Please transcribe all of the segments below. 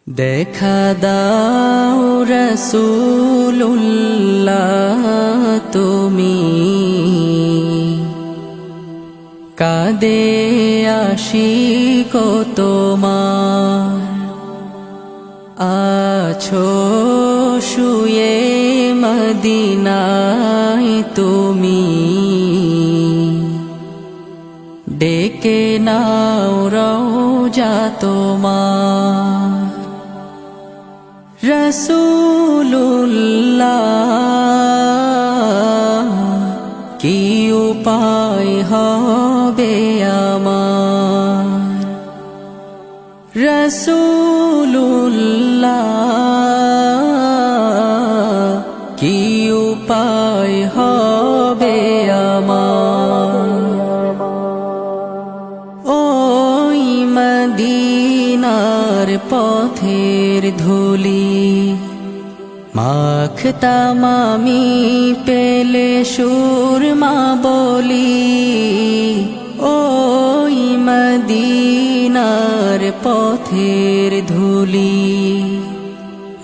দেখা দাও রাসূলুল্লাহ তুমি কাঁদে আশিক তোমার আছো শুয়ে মদিনায় তুমি ডেকে নাও রওজা তোমার রাসূলুল্লাহ কি উপায় হবে আমার রাসূলুল্লাহ কি উপায় হবে আমার ওই মদিনার পথের ধুলি মাখতাম আমি পেলে সুরমা বলি ওই মদিনার পথের ধুলি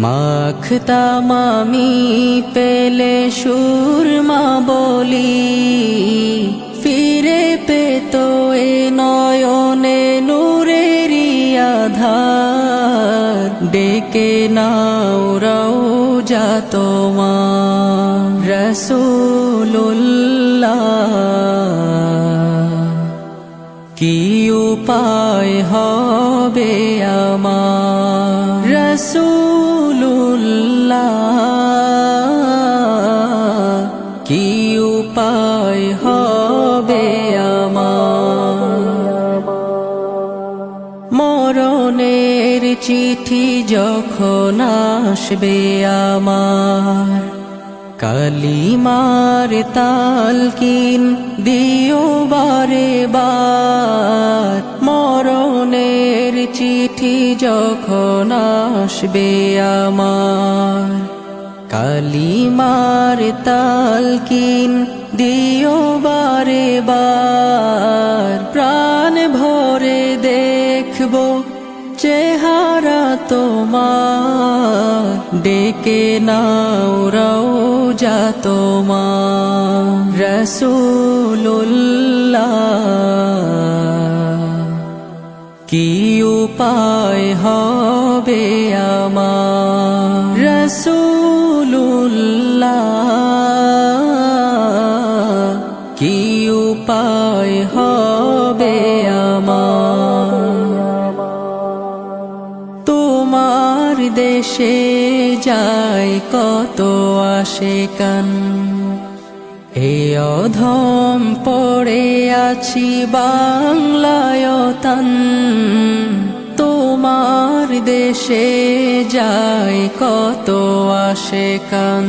মাখতাম আমি পেলে সুরমা বলি ফিরে পেত এ নয়নে নূরেরি আধার ডেকে নাও রওজা তোমার রাসূলুল্লাহ কি উপায় হবে আমার রাসূলুল্লাহ কি উপায় হবে আমার মরণের চিঠি যখন আসবে আমার কালিমার তালকিন দিও বারে বার মরণের চিঠি যখন আসবে আমার কালিমার তালকিন দিও বারে বার প্রাণ ভরে দেখবো চেহারা তোমার ডেকে নাও রওজা তোমার রাসূলুল্লাহ কি উপায় হবে আমার রাসূলুল্লাহ কি উপায় হবে আমার তোমার দেশে যায় কত আশিকান এ অধম পড়ে আছি বাংলায় তান তোমার দেশে যায় কত আশিকান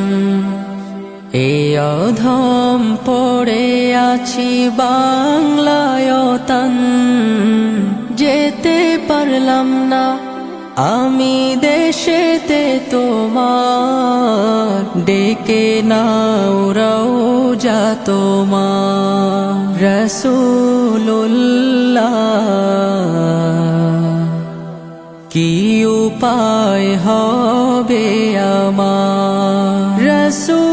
এ অধম পড়ে আছি বাংলায় তান যেতে পারলাম না আমি দেশেতে তোমার ডেকে নাও রওজা তোমার রাসূলুল্লাহ কি উপায় হবে আমার রাসূলুল্লাহ